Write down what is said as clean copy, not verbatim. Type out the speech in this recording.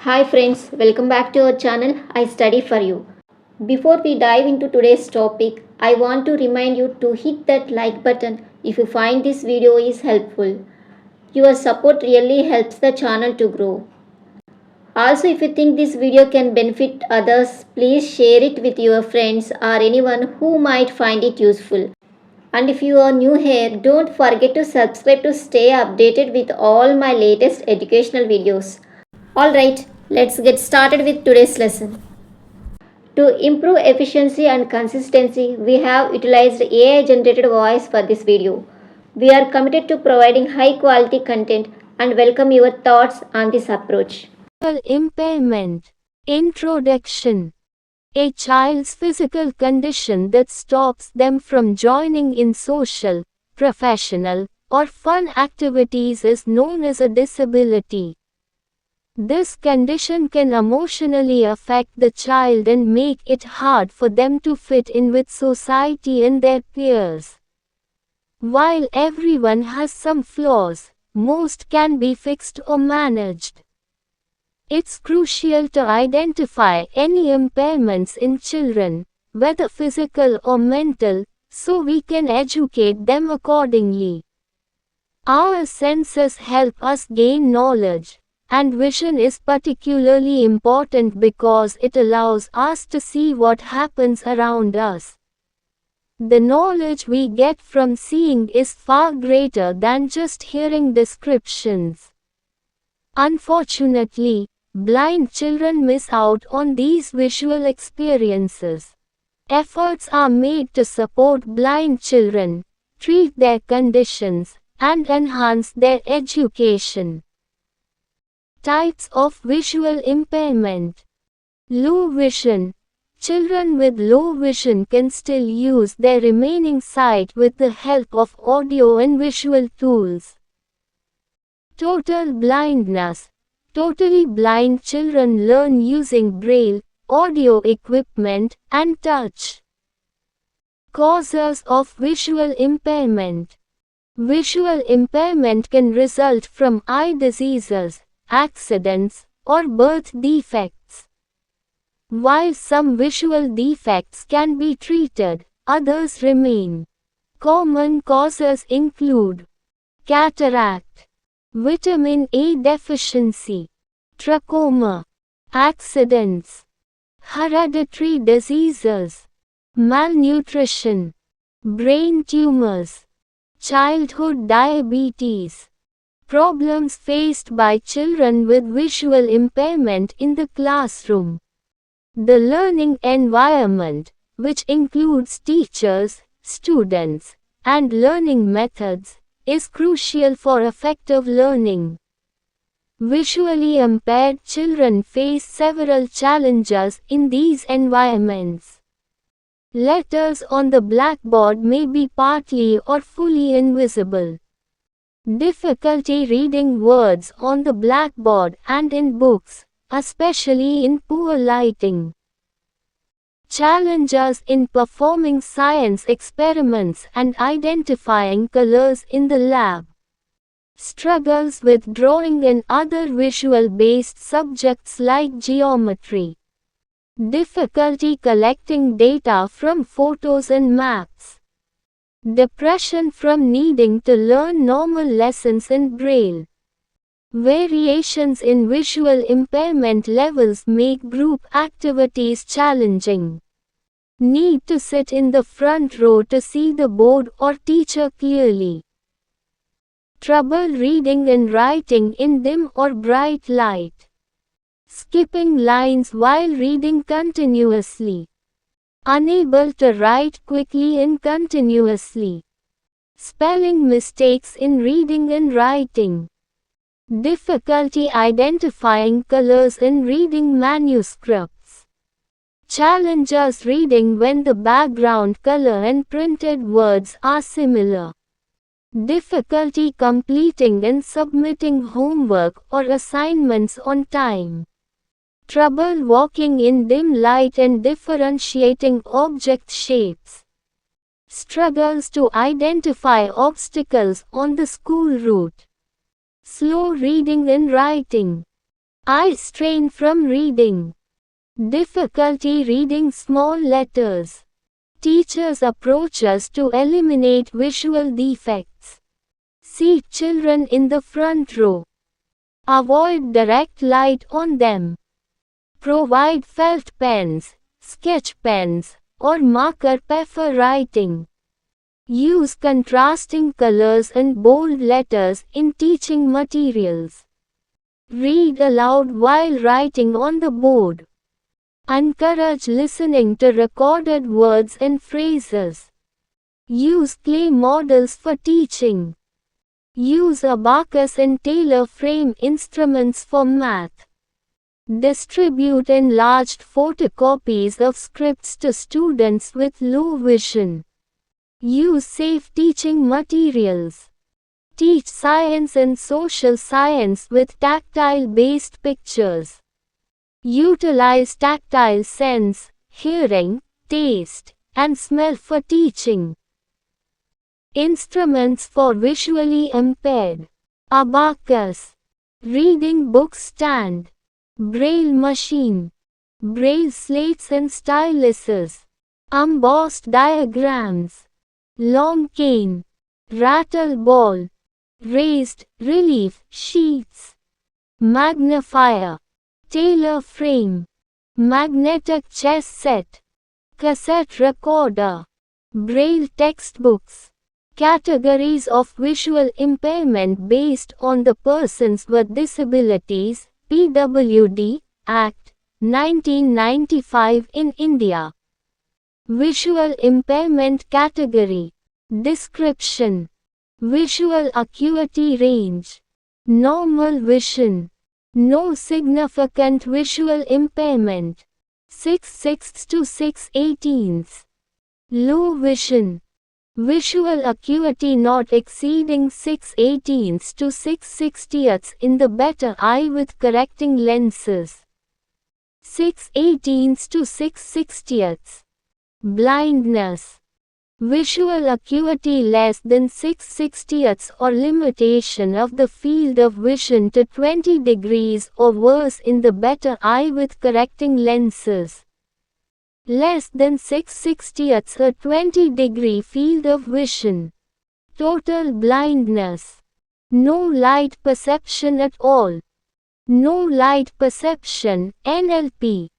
Hi friends, welcome back to our channel I Study For You. Before we dive into today's topic, I want to remind you to hit that like button if you find this video is helpful. Your support really helps the channel to grow. Also, if you think this video can benefit others, please share it with your friends or anyone who might find it useful. And if you are new here, don't forget to subscribe to stay updated with all my latest educational videos. Alright, let's get started with today's lesson. To improve efficiency and consistency, we have utilized AI generated voice for this video. We are committed to providing high quality content and welcome your thoughts on this approach. Impairment. Introduction. A child's physical condition that stops them from joining in social, professional, or fun activities is known as a disability. This condition can emotionally affect the child and make it hard for them to fit in with society and their peers. While everyone has some flaws, most can be fixed or managed. It's crucial to identify any impairments in children, whether physical or mental, so we can educate them accordingly. Our senses help us gain knowledge, and vision is particularly important because it allows us to see what happens around us. The knowledge we get from seeing is far greater than just hearing descriptions. Unfortunately, blind children miss out on these visual experiences. Efforts are made to support blind children, treat their conditions, and enhance their education. Types of visual impairment. Low vision. Children with low vision can still use their remaining sight with the help of audio and visual tools. Total blindness. Totally blind children learn using braille, audio equipment, and touch. Causes of visual impairment. Visual impairment can result from eye diseases, accidents, or birth defects. While some visual defects can be treated, others remain. Common causes include cataract, vitamin A deficiency, trachoma, accidents, hereditary diseases, malnutrition, brain tumors, childhood diabetes. Problems faced by children with visual impairment in the classroom. The learning environment, which includes teachers, students, and learning methods, is crucial for effective learning. Visually impaired children face several challenges in these environments. Letters on the blackboard may be partly or fully invisible. Difficulty reading words on the blackboard and in books, especially in poor lighting. Challenges in performing science experiments and identifying colors in the lab. Struggles with drawing and other visual-based subjects like geometry. Difficulty collecting data from photos and maps. Depression from needing to learn normal lessons in Braille. Variations in visual impairment levels make group activities challenging. Need to sit in the front row to see the board or teacher clearly. Trouble reading and writing in dim or bright light. Skipping lines while reading continuously. Unable to write quickly and continuously. Spelling mistakes in reading and writing. Difficulty identifying colors in reading manuscripts. Challenges reading when the background color and printed words are similar. Difficulty completing and submitting homework or assignments on time. Trouble walking in dim light and differentiating object shapes. Struggles to identify obstacles on the school route. Slow reading and writing. Eye strain from reading. Difficulty reading small letters. Teachers' approaches to eliminate visual defects. Seat children in the front row. Avoid direct light on them. Provide felt pens, sketch pens, or marker pen for writing. Use contrasting colors and bold letters in teaching materials. Read aloud while writing on the board. Encourage listening to recorded words and phrases. Use clay models for teaching. Use abacus and Taylor frame instruments for math. Distribute enlarged photocopies of scripts to students with low vision. Use safe teaching materials. Teach science and social science with tactile-based pictures. Utilize tactile sense, hearing, taste, and smell for teaching. Instruments for visually impaired. Abacus. Reading book stand. Braille machine. Braille slates and styluses. Embossed diagrams. Long cane. Rattle ball. Raised relief sheets. Magnifier. Taylor frame. Magnetic chess set. Cassette recorder. Braille textbooks. Categories of visual impairment based on the Persons with Disabilities, PWD, Act, 1995 in India. Visual impairment category. Description. Visual acuity range. Normal vision. No significant visual impairment. 6/6 to 6/18. Low vision. Visual acuity not exceeding 6/18 to 6/60 in the better eye with correcting lenses. 6/18 to 6/60. Blindness. Visual acuity less than 6/60 or limitation of the field of vision to 20 degrees or worse in the better eye with correcting lenses. Less than 6/60 or 20-degree field of vision. Total blindness. No light perception at all. No light perception, NLP.